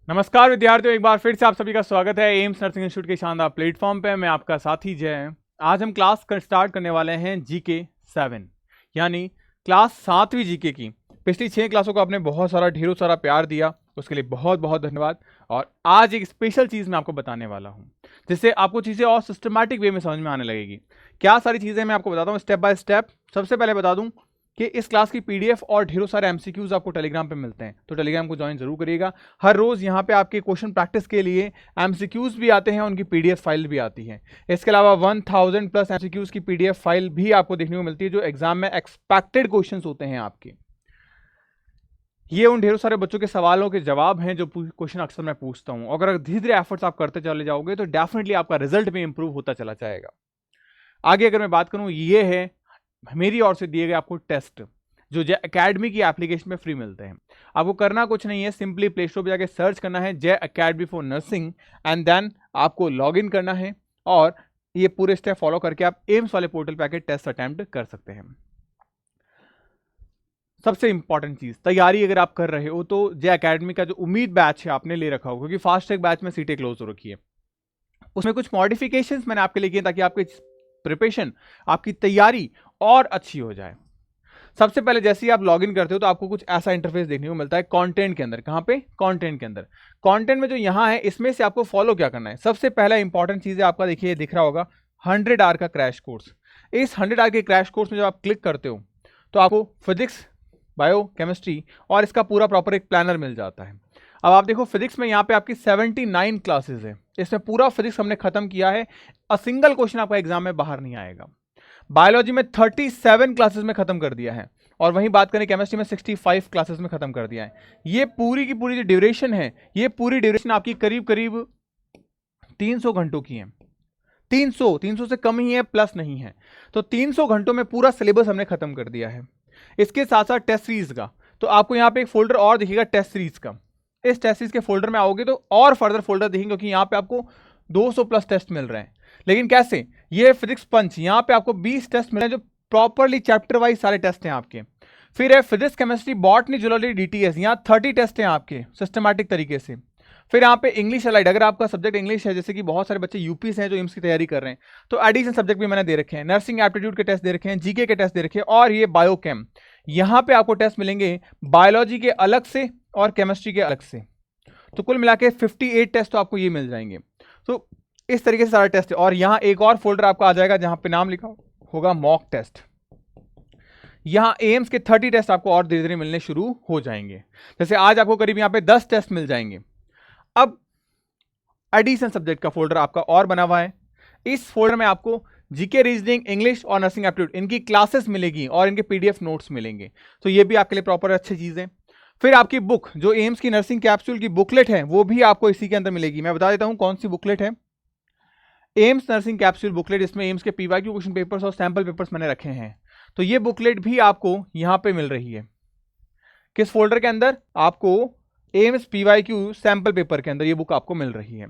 नमस्कार विद्यार्थियों, एक बार फिर से आप सभी का स्वागत है एम्स नर्सिंग इंस्टीट्यूट के शानदार प्लेटफॉर्म पे। मैं आपका साथी जय। आज हम क्लास स्टार्ट करने वाले हैं जीके 7 यानी क्लास 7वीं जीके की। पिछली 6 क्लासों को आपने बहुत सारा ढेरों सारा प्यार दिया, उसके लिए बहुत बहुत धन्यवाद। और आज एक स्पेशल चीज़ मैं आपको बताने वाला हूँ जिससे आपको चीज़ें और सिस्टमैटिक वे में समझ में आने लगेगी। क्या सारी चीज़ें मैं आपको बताता हूँ स्टेप बाय स्टेप। सबसे पहले बता दूँ कि इस क्लास की पीडीएफ और ढेरों सारे एमसीक्यूज आपको टेलीग्राम पे मिलते हैं, तो टेलीग्राम को ज्वाइन जरूर करिएगा। हर रोज यहाँ पे आपके क्वेश्चन प्रैक्टिस के लिए एमसीक्यूज भी आते हैं, उनकी पीडीएफ फाइल भी आती है। इसके अलावा 1000 प्लस एमसीक्यूज की पीडीएफ फाइल भी आपको देखने को मिलती है जो एग्जाम में एक्सपेक्टेड क्वेश्चन होते हैं आपके। ये उन ढेरों सारे बच्चों के सवालों के जवाब हैं जो क्वेश्चन अक्सर मैं पूछता हूँ। अगर धीरे धीरे एफर्ट्स आप करते चले जाओगे तो डेफिनेटली आपका रिजल्ट भी इंप्रूव होता चला जाएगा। आगे अगर मैं बात करूँ, ये है मेरी ओर से दिए गए आपको टेस्ट जो जय अकेडमी की एप्लीकेशन में फ्री मिलते हैं। आपको करना कुछ नहीं है, सिंपली प्ले स्टोर पर जाके सर्च करना है Jai academy for nursing and then आपको लॉग इन करना है और ये पूरे स्टेप फॉलो करके आप एम्स वाले पोर्टल पे आके टेस्ट अटेम्प्ट कर सकते हैं। सबसे इंपॉर्टेंट चीज, तैयारी अगर आप कर रहे हो तो जय अकेडमी का जो उम्मीद बैच है आपने ले रखा हो, क्योंकि फास्ट ट्रैक बैच में सीटें क्लोज हो रखी है। उसमें कुछ मॉडिफिकेशंस मैंने आपके लिए किए ताकि आपकी प्रिपरेशन, आपकी तैयारी और अच्छी हो जाए। सबसे पहले जैसे ही आप लॉगिन करते हो तो आपको कुछ ऐसा इंटरफेस देखने को मिलता है कंटेंट के अंदर। कहां पे? कंटेंट के अंदर। कंटेंट में जो यहां है इसमें से आपको फॉलो क्या करना है। सबसे पहला इंपॉर्टेंट चीज है आपका, देखिए दिख रहा होगा 100 आवर का क्रैश कोर्स। इस 100 आवर के क्रैश कोर्स में जब आप क्लिक करते हो तो आपको फिजिक्स, बायो, केमिस्ट्री और इसका पूरा प्रॉपर एक प्लानर मिल जाता है। अब आप देखो फिजिक्स में यहाँ पे आपकी 79 क्लासेस है, इसमें पूरा फिजिक्स हमने खत्म किया है। अ सिंगल क्वेश्चन आपका एग्जाम में बाहर नहीं आएगा। बायोलॉजी में 37 क्लासेस में खत्म कर दिया है और वहीं बात करें केमिस्ट्री में 65 क्लासेस में खत्म कर दिया है। ये पूरी की पूरी जो ड्यूरेशन है, ये पूरी ड्यूरेशन आपकी करीब करीब 300 घंटों की है। 300 से कम ही है, प्लस नहीं है। तो 300 घंटों में पूरा सिलेबस हमने खत्म कर दिया है। इसके साथ साथ टेस्ट सीरीज का, तो आपको यहाँ पे एक फोल्डर और दिखेगा टेस्ट सीरीज का। इस टेस्ट सीरीज के फोल्डर में आओगे तो और फर्दर फोल्डर दिखेंगे, क्योंकि यहाँ पे आपको 200 प्लस टेस्ट मिल रहे हैं। लेकिन कैसे? ये फिजिक्स पंच, यहाँ पे आपको 20 टेस्ट मिल रहे हैं जो प्रॉपरली चैप्टर वाइज सारे टेस्ट हैं आपके। फिर है physics, chemistry, botany, zoology, DTS, यहाँ 30 टेस्ट हैं आपके सिस्टमैटिक तरीके से। फिर यहाँ पे इंग्लिश अलाइड, अगर आपका सब्जेक्ट इंग्लिश है, जैसे कि बहुत सारे बच्चे यूपी से हैं जो एम्स की तैयारी कर रहे हैं, तो एडिशनल सब्जेक्ट भी मैंने दे रखे हैं। नर्सिंग एप्टीट्यूड के टेस्ट दे रखे हैं, जीके के टेस्ट दे रखे हैं और ये बायोकेम। यहाँ पे आपको टेस्ट मिलेंगे बायोलॉजी के अलग से और केमिस्ट्री के अलग से। तो कुल मिला के 58 टेस्ट तो आपको ये मिल जाएंगे। तो इस तरीके से सारा टेस्ट है। और यहाँ एक और फोल्डर आपका आ जाएगा जहां पे नाम लिखा होगा मॉक टेस्ट। यहाँ एम्स के 30 टेस्ट आपको और धीरे धीरे मिलने शुरू हो जाएंगे। जैसे आज आपको करीब यहाँ पे 10 टेस्ट मिल जाएंगे। अब एडिशनल सब्जेक्ट का फोल्डर आपका और बना हुआ है। इस फोल्डर में आपको जीके, रीजनिंग, इंग्लिश और नर्सिंग एप्टीट्यूड, इनकी क्लासेस मिलेगी और इनके पीडीएफ नोट्स मिलेंगे। तो ये भी आपके लिए प्रॉपर अच्छी चीज है। फिर आपकी बुक, जो एम्स की नर्सिंग कैप्सूल की बुकलेट है, वो भी आपको इसी के अंदर मिलेगी। मैं बता देता हूं कौन सी बुकलेट है। एम्स नर्सिंग कैप्सूल बुकलेट, इसमें एम्स के पीवाईक्यू क्वेश्चन पेपर्स और सैंपल पेपर्स मैंने रखे हैं। तो ये बुकलेट भी आपको यहां पे मिल रही है। किस फोल्डर के अंदर? आपको एम्स पीवाईक्यू सैंपल पेपर के अंदर ये बुक आपको मिल रही है।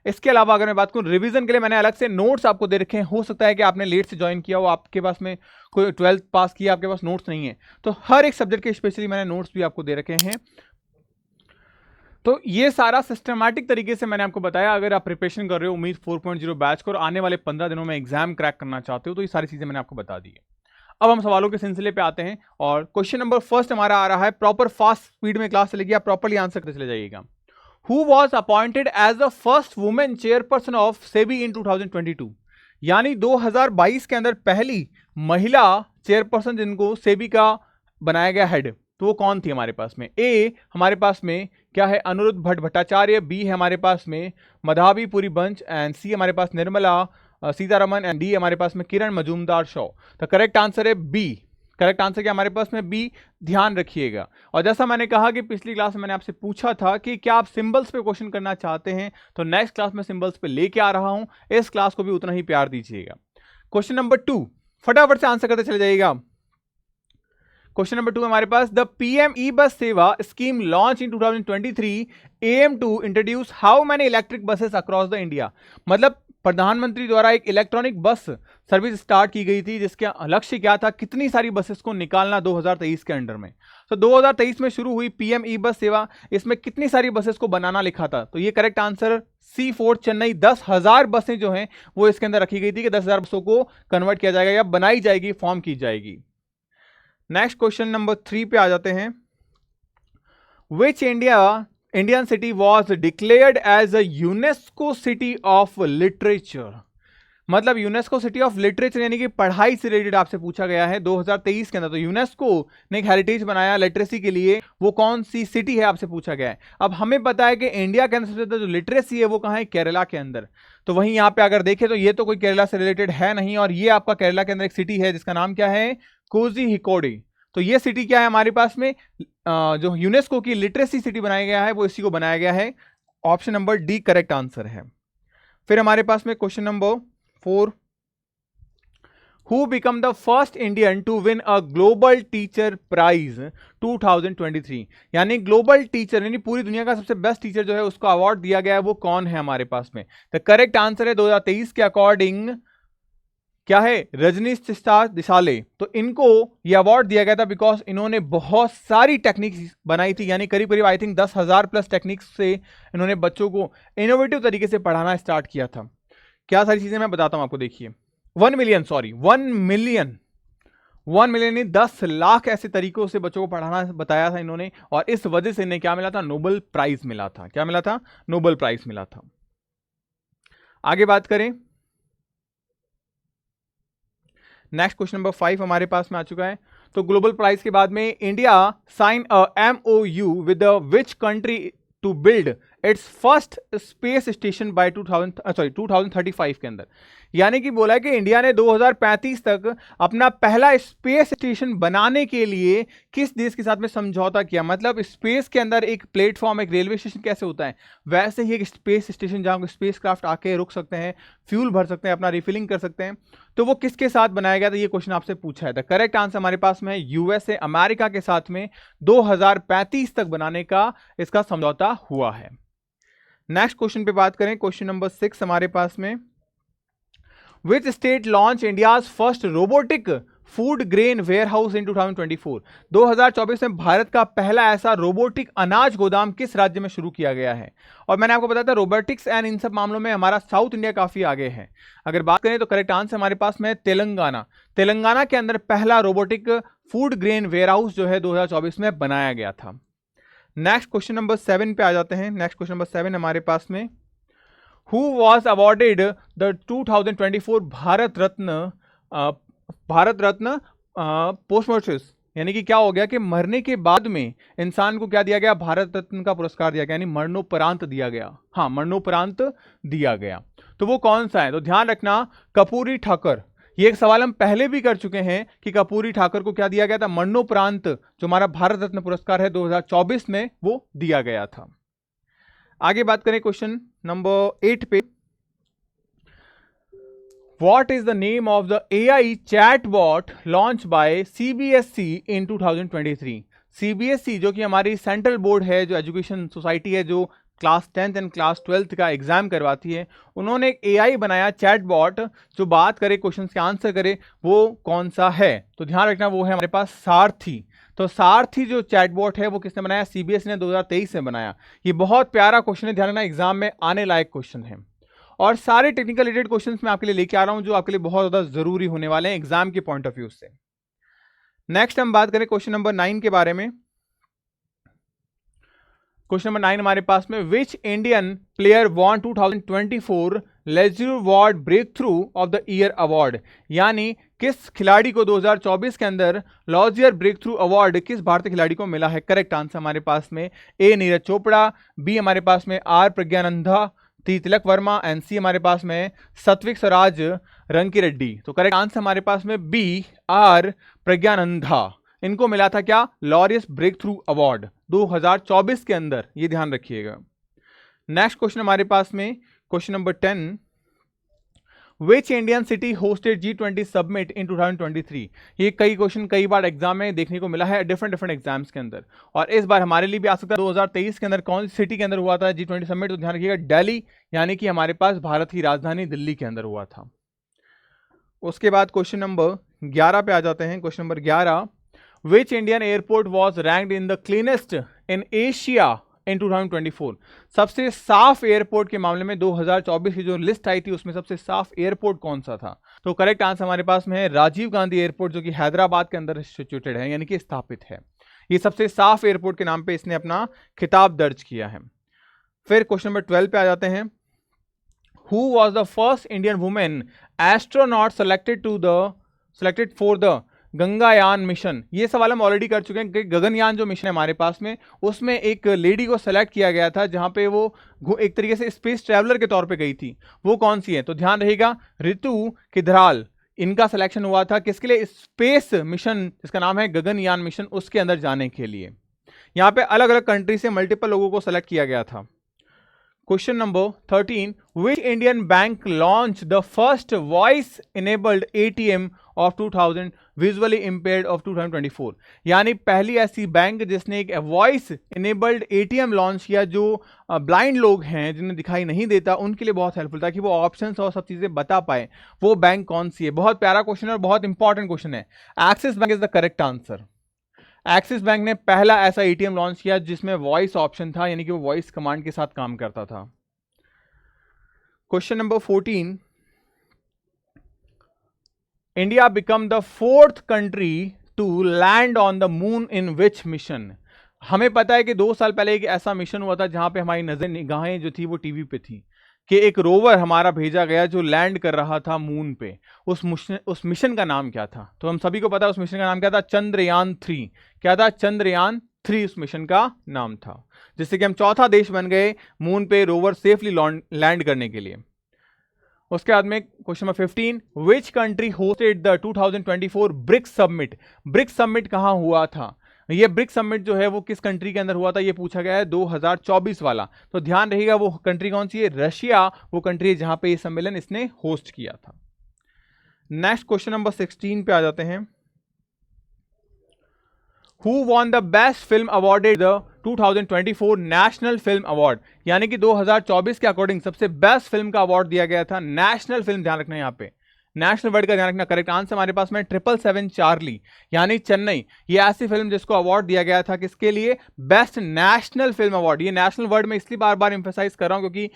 इसके अलावा अगर मैं बात करूं रिवीजन के लिए, मैंने अलग से नोट्स आपको दे रखे हैं। हो सकता है कि आपने लेट से ज्वाइन किया हो, आपके पास में कोई 12th पास किया, आपके पास नोट्स नहीं है, तो हर एक सब्जेक्ट के स्पेशली मैंने नोट्स भी आपको दे रखे हैं। तो ये सारा सिस्टमैटिक तरीके से मैंने आपको बताया। अगर आप प्रिपरेशन कर रहे हो उम्मीद 4.0 बैच को और आने वाले 15 दिनों में एग्जाम क्रैक करना चाहते हो, तो ये सारी चीजें मैंने आपको बता दी है। अब हम सवालों के सिलसिले पे आते हैं और क्वेश्चन नंबर फर्स्ट हमारा आ रहा है। प्रॉपर फास्ट स्पीड में क्लास चलेगी, आप प्रॉपरली आंसर करते चले जाइएगा। Who was appointed as the first women chairperson of SEBI in 2022? यानी 2022 के अंदर पहली महिला चेयरपर्सन जिनको सेबी का बनाया गया हेड, तो वो कौन थी हमारे पास में? ए हमारे पास में क्या है? अनिरुद्ध भट्ट भट्टाचार्य। बी है हमारे पास में मधावी पुरी बंच एंड सी हमारे पास निर्मला सीतारमन एंड डी हमारे पास में किरण मजूमदार शॉ। तो करेक्ट आंसर है बी। करेक्ट आंसर क्या हमारे पास में? बी। ध्यान रखिएगा। और जैसा मैंने कहा कि पिछली क्लास में मैंने आपसे पूछा था कि क्या आप सिंबल्स पे क्वेश्चन करना चाहते हैं, तो नेक्स्ट क्लास में सिंबल्स पे लेके आ रहा हूं। इस क्लास को भी उतना ही प्यार दीजिएगा। क्वेश्चन नंबर 2 फटाफट से आंसर करते चले जाइएगा। क्वेश्चन नंबर 2 हमारे पास, the PM E bus Sewa scheme launch in 2023 aim to introduce how many electric buses across the India. मतलब प्रधानमंत्री द्वारा एक इलेक्ट्रॉनिक बस सर्विस स्टार्ट की गई थी, जिसका लक्ष्य क्या था, कितनी सारी बसेस को निकालना 2023 के अंडर में। तो 2023 में शुरू हुई पीएम ई बस सेवा, इसमें कितनी सारी बसेस को बनाना लिखा था, तो ये करेक्ट आंसर C4 चेन्नई 10,000 बसें जो हैं वो इसके अंदर रखी गई थी कि 10,000 बसों को कन्वर्ट किया जाएगा या बनाई जाएगी, फॉर्म की जाएगी। नेक्स्ट क्वेश्चन नंबर 3 पे आ जाते हैं। Which Indian city was declared as a UNESCO city of literature. मतलब यूनेस्को सिटी ऑफ लिटरेचर यानी कि पढ़ाई से रिलेटेड आपसे पूछा गया है 2023 के अंदर। तो यूनेस्को ने एक हेरिटेज बनाया लिटरेसी के लिए, वो कौन सी सिटी है आपसे पूछा गया है। अब हमें पता है कि इंडिया के अंदर सबसे ज्यादा जो लिटरेसी है वो कहाँ है, केरला के अंदर। तो वहीं यहाँ पे अगर देखें तो ये तो कोई केरला से रिलेटेड है नहीं, और ये आपका केरला के अंदर एक सिटी है जिसका नाम क्या है, कोझिकोड। तो ये सिटी क्या है हमारे पास में, जो यूनेस्को की लिटरेसी सिटी बनाया गया है वो इसी को बनाया गया है। Option number D correct answer है। फिर हमारे पास में question number 4, who become the first Indian to win a global teacher prize 2023। यानी ग्लोबल टीचर यानी पूरी दुनिया का सबसे बेस्ट टीचर जो है उसको अवार्ड दिया गया है, वो कौन है हमारे पास में। द करेक्ट आंसर है 2023 के अकॉर्डिंग क्या है, रजनीश दिसाले। तो इनको ये अवार्ड दिया गया था बिकॉज इन्होंने बहुत सारी टेक्निक्स बनाई थी, यानी करीब करीब आई थिंक 10,000 प्लस टेक्निक्स से इन्होंने बच्चों को इनोवेटिव तरीके से पढ़ाना स्टार्ट किया था। क्या सारी चीजें मैं बताता हूं आपको, देखिए 1 मिलियन 10 लाख ऐसे तरीकों से बच्चों को पढ़ाना बताया था इन्होंने, और इस वजह से इन्हें क्या मिला था, नोबेल प्राइज मिला था। क्या मिला था, नोबेल प्राइज मिला था। आगे बात करें, नेक्स्ट क्वेश्चन नंबर 5 हमारे पास में आ चुका है। तो ग्लोबल प्राइज के बाद में India sign a MOU with which country to build its first space station by 2035 के अंदर। यानी कि बोला है कि इंडिया ने 2035 तक अपना पहला स्पेस स्टेशन बनाने के लिए किस देश के साथ में समझौता किया। मतलब स्पेस के अंदर एक प्लेटफॉर्म, एक रेलवे स्टेशन कैसे होता है, वैसे ही एक स्पेस स्टेशन जहां स्पेस क्राफ्ट आके रुक सकते हैं, फ्यूल भर सकते हैं, अपना रिफिलिंग कर सकते हैं। तो वो किसके साथ बनाया गया था, ये क्वेश्चन आपसे पूछा है। द करेक्ट आंसर हमारे पास में है USA अमेरिका के साथ में 2035 तक बनाने का इसका समझौता हुआ है। नेक्स्ट क्वेश्चन पे बात करें, क्वेश्चन नंबर 6 हमारे पास में, which state launch India's first robotic food grain warehouse in 2024। 2024 में भारत का पहला ऐसा रोबोटिक अनाज गोदाम किस राज्य में शुरू किया गया है। और मैंने आपको बताया था रोबोटिक्स एंड इन सब मामलों में हमारा साउथ इंडिया काफी आगे है। अगर बात करें तो करेक्ट आंसर हमारे पास में तेलंगाना। तेलंगाना के अंदर पहला रोबोटिक फूड ग्रेन वेयरहाउस जो है 2024 में बनाया गया था। नेक्स्ट क्वेश्चन नंबर 7 पे आ जाते हैं। नेक्स्ट क्वेश्चन नंबर 7 हमारे पास में, who was awarded the 2024 Bharat Ratna postmortem. यानी कि क्या हो गया कि मरने के बाद में इंसान को क्या दिया गया, भारत रत्न का पुरस्कार दिया गया, यानी मरणोपरांत दिया गया। हाँ, मरणोपरांत दिया गया। तो वो कौन सा है, तो ध्यान रखना कर्पूरी ठाकुर। ये एक सवाल हम पहले भी कर चुके हैं कि कर्पूरी ठाकुर को क्या दिया गया था, मरणोपरांत जो हमारा भारत रत्न पुरस्कार है 2024 में वो दिया गया था। आगे बात करें क्वेश्चन नंबर 8 पे, What is the name of the AI chatbot launched by CBSE in 2023? CBSE जो कि हमारी सेंट्रल बोर्ड है, जो एजुकेशन सोसाइटी है, जो class 10th and class 12th का एग्जाम करवाती है, उन्होंने एक AI बनाया चैटबॉट जो बात करे, क्वेश्चन के आंसर करे। वो कौन सा है, तो ध्यान रखना वो है हमारे पास सारथी। तो सारथी जो चैटबॉट है वो किसने बनाया, CBSE ने 2023 में बनाया। ये बहुत प्यारा क्वेश्चन है, ध्यान रखना एग्जाम में आने लायक क्वेश्चन है। और सारे टेक्निकल रिलेटेड क्वेश्चंस मैं आपके लिए लेके आ रहा हूं जो आपके लिए बहुत ज्यादा जरूरी होने वाले हैं एग्जाम के पॉइंट ऑफ व्यू से। नेक्स्ट हम बात करें क्वेश्चन नंबर 9 के बारे में। क्वेश्चन नंबर 9 हमारे पास में, which Indian player won 2024 Laureus award breakthrough of the year award. यानी किस खिलाड़ी को 2024 के अंदर लॉजियर ब्रेक थ्रू अवार्ड किस भारतीय खिलाड़ी को मिला है। करेक्ट आंसर हमारे पास में ए नीरज चोपड़ा, बी हमारे पास में आर प्रज्ञानंदा, तिलक वर्मा, एनसी हमारे पास में सत्विक स्वराज रंकी रेड्डी। तो करेक्ट आंसर हमारे पास में बी आर प्रज्ञानंदा। इनको मिला था क्या, लॉरियस ब्रेक थ्रू अवार्ड 2024 के अंदर, ये ध्यान रखिएगा। नेक्स्ट क्वेश्चन हमारे पास में question number 10, which Indian city hosted G20 summit in 2023? ये कई क्वेश्चन कई बार एग्जाम में देखने को मिला है डिफरेंट डिफरेंट एग्जाम्स के अंदर, और इस बार हमारे लिए भी आ सकता है 2023 के अंदर कौन सी सिटी के अंदर हुआ था G20 समिट, तो ध्यान रखिएगा दिल्ली, यानी कि हमारे पास भारत की राजधानी दिल्ली के अंदर हुआ था। उसके बाद क्वेश्चन नंबर 11 पे आ जाते हैं। Question number 11, which Indian airport was ranked in the cleanest in Asia in 2024? सबसे साफ एयरपोर्ट के मामले में 2024 की जो लिस्ट आई थी उसमें सबसे साफ एयरपोर्ट कौन सा था? तो करेक्ट आंसर हमारे पास में है राजीव गांधी एयरपोर्ट, जो कि हैदराबाद के अंदर सिचुएटेड है, यानी कि स्थापित है। ये सबसे साफ एयरपोर्ट के नाम पे इसने अपना खिताब दर्ज किया है। फिर क्वेश्चन नंबर 12 पे आ जाते हैं। Who was the first Indian woman astronaut selected for the Gaganyaan mission? ये सवाल हम ऑलरेडी कर चुके हैं कि गगनयान जो मिशन है हमारे पास में, उसमें एक लेडी को सेलेक्ट किया गया था जहां पे वो एक तरीके से स्पेस ट्रैवलर के तौर पे गई थी। वो कौन सी है? तो ध्यान रहेगा रितु किधराल, इनका सिलेक्शन हुआ था किसके लिए? स्पेस मिशन जिसका नाम है गगनयान मिशन, उसके अंदर जाने के लिए। यहाँ पे अलग अलग कंट्री से मल्टीपल लोगों को सेलेक्ट किया गया था। Question number 13, which Indian bank launched the first voice-enabled ATM of 2000 visually impaired of 2024? यानी पहली ऐसी बैंक जिसने एक वॉइस इनेबल्ड ATM लॉन्च किया जो ब्लाइंड लोग हैं, जिन्हें दिखाई नहीं देता, उनके लिए बहुत हेल्पफुल था कि वो ऑप्शंस और सब चीजें बता पाए। वो बैंक कौन सी है? बहुत प्यारा क्वेश्चन है और बहुत इंपॉर्टेंट क्वेश्चन है। Axis bank is the correct answer. Axis bank ने पहला ऐसा एटीएम लॉन्च किया जिसमें वॉइस ऑप्शन था, यानी कि वो वॉइस कमांड के साथ काम करता था। Question number 14, India become the 4th country to land on the moon in which mission? हमें पता है कि 2 साल पहले एक ऐसा मिशन हुआ था जहां पे हमारी नजर निगाहें जो थी वो टीवी पे थी, कि एक रोवर हमारा भेजा गया जो लैंड कर रहा था मून पे। उस मिशन का नाम क्या था? तो हम सभी को पता है उस मिशन का नाम क्या था? चंद्रयान 3। क्या था? चंद्रयान 3 उस मिशन का नाम था, जिससे कि हम चौथा देश बन गए मून पे रोवर सेफली लैंड करने के लिए। उसके बाद में question number 15, which country hosted the 2024 BRICS summit? BRICS summit कहां हुआ था? ये ब्रिक्स समिट जो है वो किस कंट्री के अंदर हुआ था, ये पूछा गया है 2024 वाला। तो ध्यान रहेगा वो कंट्री कौन सी है? रशिया वो कंट्री है जहां पे ये सम्मेलन इसने होस्ट किया था। नेक्स्ट क्वेश्चन नंबर 16 पे आ जाते हैं। Who won the best film awarded the 2024 national film award? यानी कि 2024 के अकॉर्डिंग सबसे बेस्ट फिल्म का अवार्ड दिया गया था नेशनल फिल्म। ध्यान रखना यहाँ पे नेशनल वर्ड का ध्यान रखना। करेक्ट आंसर हमारे पास में 777 चार्ली, यानी चेन्नई। ये ऐसी फिल्म जिसको अवार्ड दिया गया था किसके लिए? Best national film award. ये नेशनल वर्ड में इसलिए बार बार एम्फेसाइज कर रहा हूं क्योंकि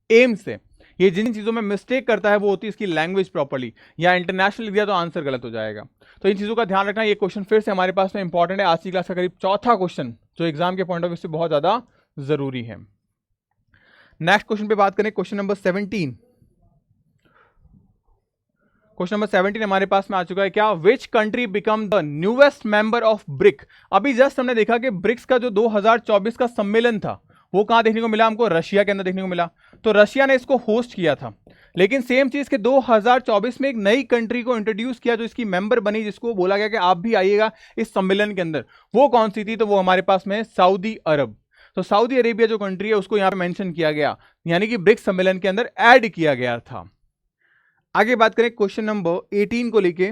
एम से ये जिन चीजों में मिस्टेक करता है वो होती है इसकी लैंग्वेज प्रॉपर्ली, या इंटरनेशनल लिख दिया तो आंसर गलत हो जाएगा। तो इन चीजों का ध्यान रखना। ये क्वेश्चन फिर से हमारे पास में इंपॉर्टेंट है, आज की क्लास का करीब चौथा क्वेश्चन जो एग्जाम के पॉइंट ऑफ व्यू से बहुत ज्यादा जरूरी है। नेक्स्ट क्वेश्चन पे बात करें, क्वेश्चन नंबर 17। क्वेश्चन नंबर 17 हमारे पास में आ चुका है। क्या? Which country become the newest member of brick? अभी जस्ट हमने देखा कि ब्रिक्स का जो 2024 का सम्मेलन था वो कहां देखने को मिला हमको? रशिया के अंदर देखने को मिला। तो रशिया ने इसको होस्ट किया था, लेकिन सेम चीज के 2024 में एक नई कंट्री को इंट्रोड्यूस किया जो इसकी मेंबर बनी, जिसको बोला गया कि आप भी आइएगा इस सम्मेलन के अंदर। वो कौन सी थी? तो वो हमारे पास में सऊदी अरब। तो सऊदी अरेबिया जो कंट्री है उसको यहां पे मेंशन किया गया, यानी कि ब्रिक्स सम्मेलन के अंदर ऐड किया गया था। आगे बात करें क्वेश्चन नंबर 18 को लेके।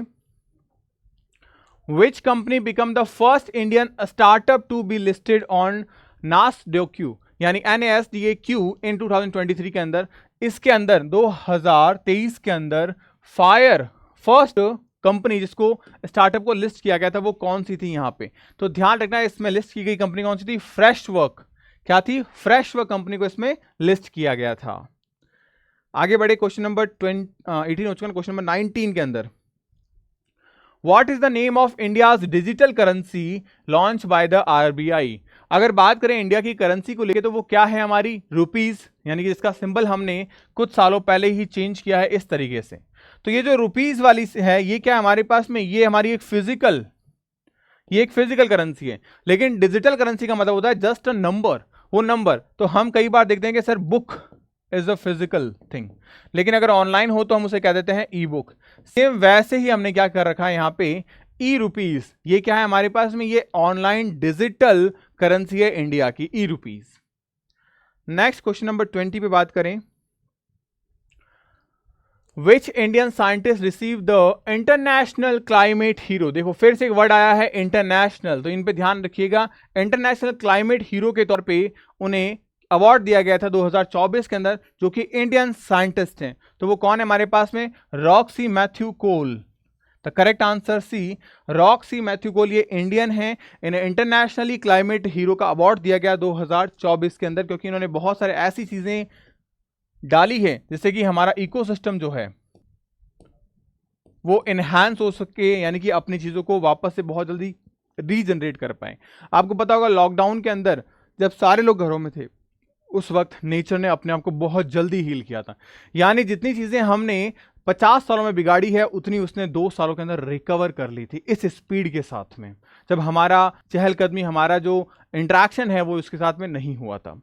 Which company become the first Indian startup to be listed on NASDAQ यानी NASDAQ इन 2023 के अंदर? इसके अंदर 2023 के अंदर फायर फर्स्ट कंपनी जिसको स्टार्टअप को लिस्ट किया गया था वो कौन सी थी यहाँ पे? तो ध्यान रखना इसमें लिस्ट की गई कंपनी कौन सी थी? फ्रेशवर्क। क्या थी? फ्रेशवर्क कंपनी को इसमें लिस्ट किया गया था। आगे बढ़े, क्वेश्चन नंबर 18 हो चुका है। क्वेश्चन नंबर 19 के अंदर, what is the name of India's digital currency launch by the RBI? अगर बात करें इंडिया की करेंसी को लेकर तो वो क्या है? हमारी रुपीज, यानी कि इसका सिंबल हमने कुछ सालों पहले ही चेंज किया है इस तरीके से। तो ये जो रुपीज वाली है ये क्या है हमारे पास में? ये हमारी एक फिजिकल करेंसी है, लेकिन डिजिटल करेंसी का मतलब होता है जस्ट अ नंबर। वो नंबर तो हम कई बार देखते हैं कि sir book is a physical thing, लेकिन अगर ऑनलाइन हो तो हम उसे कह देते हैं ई बुक। सेम वैसे ही हमने क्या कर रखा है यहाँ पे, ई रुपीज। ये क्या है हमारे पास में? ये ऑनलाइन डिजिटल करेंसी है इंडिया की, ई रुपीज। नेक्स्ट क्वेश्चन नंबर 20 पे बात करें। Which Indian scientist receive the international climate hero. देखो फिर से एक वर्ड आया है इंटरनेशनल, तो इन पे ध्यान रखिएगा। इंटरनेशनल क्लाइमेट हीरो के तौर पे उन्हें अवार्ड दिया गया था 2024 के अंदर, जो कि इंडियन साइंटिस्ट हैं। तो वो कौन है हमारे पास में? Roxy Mathew Koll. The correct answer C, Roxy Mathew Koll, ये इंडियन है। इन्हें इंटरनेशनली क्लाइमेट हीरो का अवार्ड दिया गया 2024 के अंदर, क्योंकि इन्होंने बहुत सारे ऐसी चीजें डाली है जिससे कि हमारा इकोसिस्टम जो है वो इनहैंस हो सके, यानी कि अपनी चीजों को वापस से बहुत जल्दी रीजनरेट कर पाए। आपको पता होगा लॉकडाउन के अंदर जब सारे लोग घरों में थे, उस वक्त नेचर ने अपने आप को बहुत जल्दी हील किया था। यानी जितनी चीजें हमने 50 सालों में बिगाड़ी है, उतनी उसने 2 सालों के अंदर रिकवर कर ली थी, इस स्पीड के साथ में, जब हमारा चहलकदमी, हमारा जो इंटरेक्शन है वो उसके साथ में नहीं हुआ था।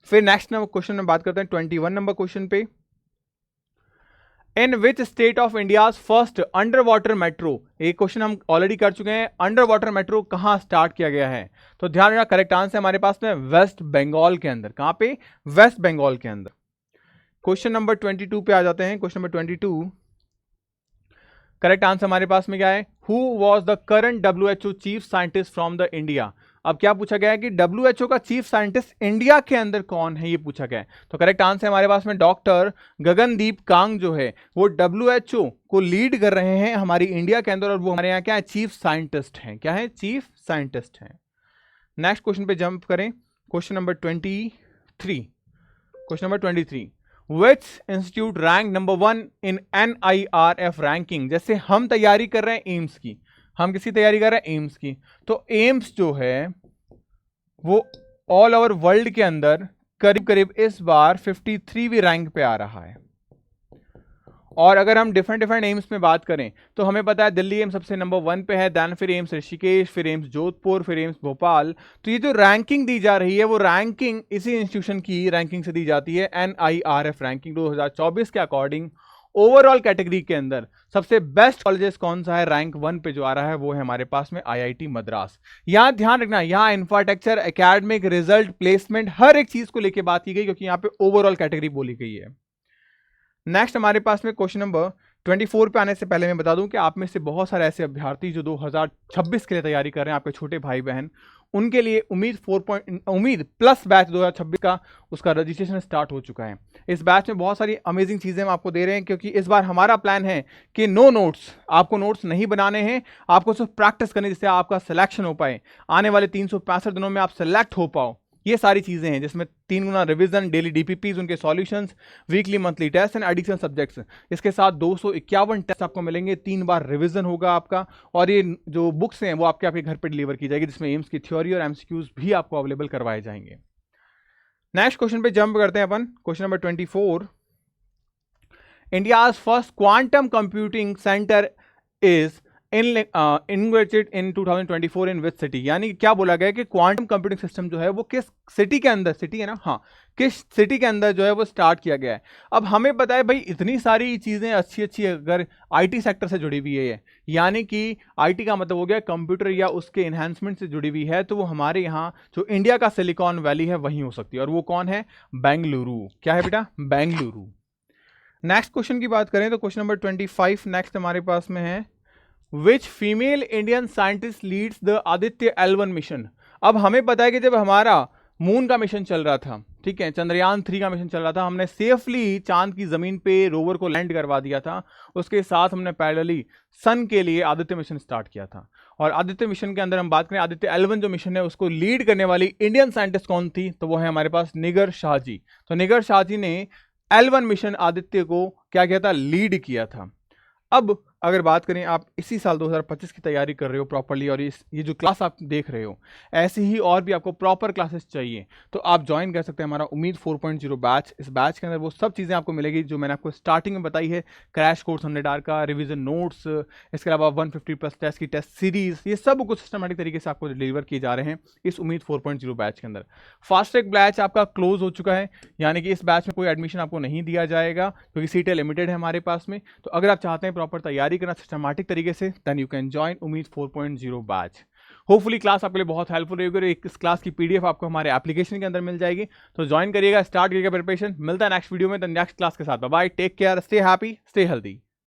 फिर नेक्स्ट नंबर क्वेश्चन में बात करते हैं 21 नंबर क्वेश्चन पे। In which state of India's first under water metro. एक क्वेश्चन हम ऑलरेडी कर चुके हैं, अंडर वाटर मेट्रो कहां स्टार्ट किया गया है? तो ध्यान रखना, करेक्ट आंसर हमारे पास में वेस्ट बंगाल के अंदर। कहां पे? वेस्ट बंगाल के अंदर। क्वेश्चन नंबर 22 पे आ जाते हैं। क्वेश्चन नंबर 22, करेक्ट आंसर हमारे पास में क्या है? Who was the current WHO chief scientist from the India. अब क्या पूछा गया है कि WHO का चीफ साइंटिस्ट इंडिया के अंदर कौन है, ये पूछा गया है। तो करेक्ट आंसर हमारे पास में डॉक्टर गगनदीप कांग जो है वो WHO को लीड कर रहे हैं हमारी इंडिया के अंदर, और वो हमारे यहाँ क्या है? चीफ साइंटिस्ट हैं। क्या है? चीफ साइंटिस्ट हैं। नेक्स्ट क्वेश्चन पे जंप करें। Question number 23। Question number 23, which institute rank number 1 in NIRF ranking. जैसे हम तैयारी कर रहे हैं एम्स की, हम किसकी तैयारी कर रहे हैं? एम्स की। तो एम्स जो है वो ऑल ओवर वर्ल्ड के अंदर करीब करीब इस बार 53वीं रैंक पे आ रहा है। और अगर हम डिफरेंट एम्स में बात करें तो हमें पता है दिल्ली एम्स सबसे नंबर 1 पे है, देन फिर एम्स ऋषिकेश, फिर एम्स जोधपुर, फिर एम्स भोपाल। तो ये जो रैंकिंग दी जा रही है वो रैंकिंग इसी इंस्टीट्यूशन की रैंकिंग से दी जाती है, NIRF रैंकिंग 2024 के अकॉर्डिंग। ओवरऑल कैटेगरी के अंदर सबसे बेस्ट कॉलेजेस कौन सा है? रैंक 1 पे जो आ रहा है वो है हमारे पास में IIT मद्रास। यहां ध्यान रखना, यहां इंफ्रास्ट्रक्चर, एकेडमिक, रिजल्ट, प्लेसमेंट, हर एक चीज को लेकर बात की गई, क्योंकि यहाँ पे ओवरऑल कैटेगरी बोली गई है। नेक्स्ट हमारे पास में क्वेश्चन नंबर 24 पे आने से पहले मैं बता दूं कि आप में से बहुत सारे ऐसे अभ्यर्थी जो 2026 के लिए तैयारी कर रहे हैं, आपके छोटे भाई बहन, उनके लिए उम्मीद प्लस बैच 2026 का उसका रजिस्ट्रेशन स्टार्ट हो चुका है। इस बैच में बहुत सारी अमेजिंग चीजें हम आपको दे रहे हैं, क्योंकि इस बार हमारा प्लान है कि नो नोट्स, आपको नोट्स नहीं बनाने हैं, आपको सिर्फ प्रैक्टिस करनी, जिससे आपका सिलेक्शन हो पाए, आने वाले 365 दिनों में आप सिलेक्ट हो पाओ। ये सारी चीजें हैं जिसमें 3 गुना रिवीजन, डेली DPPs, उनके solutions, weekly monthly test and additional subjects. इसके साथ 251 टेस्ट आपको मिलेंगे, 3 बार रिवीजन होगा आपका, और ये जो बुक्स हैं वो आपके घर पे डिलीवर की जाएगी, जिसमें एम्स की थ्योरी और MCQs भी आपको अवेलेबल करवाए जाएंगे। नेक्स्ट क्वेश्चन पे जंप करते हैं अपन। Question number 24, India's first quantum computing centre is inaugurated in 2024 in which city. यानी क्या बोला गया कि क्वांटम कंप्यूटिंग सिस्टम जो है वो किस सिटी के अंदर, सिटी है ना, हाँ, किस सिटी के अंदर जो है वो स्टार्ट किया गया है। अब हमें पता है भाई इतनी सारी चीजें अच्छी अगर IT सेक्टर से जुड़ी हुई है, यानी कि IT का मतलब हो गया कंप्यूटर या उसके एनहांसमेंट से जुड़ी हुई है, तो वो हमारे यहाँ जो इंडिया का सिलिकॉन वैली है वही हो सकती है, और वो कौन है? बेंगलुरु। क्या है बेटा? बेंगलुरु। नेक्स्ट क्वेश्चन की बात करें तो क्वेश्चन नंबर 25 नेक्स्ट हमारे पास में है, which female Indian scientist leads the Aditya L1 mission. अब हमें पता है कि जब हमारा मून का मिशन चल रहा था, ठीक है, चंद्रयान 3 का मिशन चल रहा था, हमने सेफली चांद की जमीन पे रोवर को लैंड करवा दिया था, उसके साथ हमने पैरेलली सन के लिए आदित्य मिशन स्टार्ट किया था। और आदित्य मिशन के अंदर हम बात करें, आदित्य L1 जो मिशन है उसको लीड करने वाली इंडियन साइंटिस्ट कौन थी? तो वो है हमारे पास निगर शाह जी। तो निगर शाह जी ने L1 मिशन आदित्य को क्या किया था? लीड किया था। अब अगर बात करें, आप इसी साल 2025 की तैयारी कर रहे हो प्रॉपर्ली, और ये जो क्लास आप देख रहे हो, ऐसी ही और भी आपको प्रॉपर क्लासेस चाहिए, तो आप ज्वाइन कर सकते हैं हमारा उम्मीद 4.0 बैच। इस बैच के अंदर वो सब चीज़ें आपको मिलेगी जो मैंने आपको स्टार्टिंग में बताई है, क्रैश कोर्स 100 का, रिवीजन नोट्स, इसके अलावा 150+ टेस्ट की टेस्ट सीरीज, ये सब कुछ सिस्टमेटिक तरीके से आपको डिलीवर किए जा रहे हैं इस उम्मीद 4.0 बैच के अंदर। फास्ट ट्रैक बैच आपका क्लोज हो चुका है, यानी कि इस बैच में कोई एडमिशन आपको नहीं दिया जाएगा, क्योंकि सीटें लिमिटेड है हमारे पास में। तो अगर आप चाहते हैं प्रॉपर तैयारी करना सिस्टमैटिक तरीके से, देन यू कैन ज्वाइन उम्मीद 4.0 बैच। होपफुली क्लास आपके लिए बहुत हेल्पफुल रहेगी और इस क्लास की पीडीएफ आपको हमारे एप्लीकेशन के अंदर मिल जाएगी। तो ज्वाइन करिएगा, स्टार्ट करिएगा प्रिपरेशन। मिलता है नेक्स्ट वीडियो में, नेक्स्ट क्लास के साथ। Bye bye, take care, stay happy, stay healthy.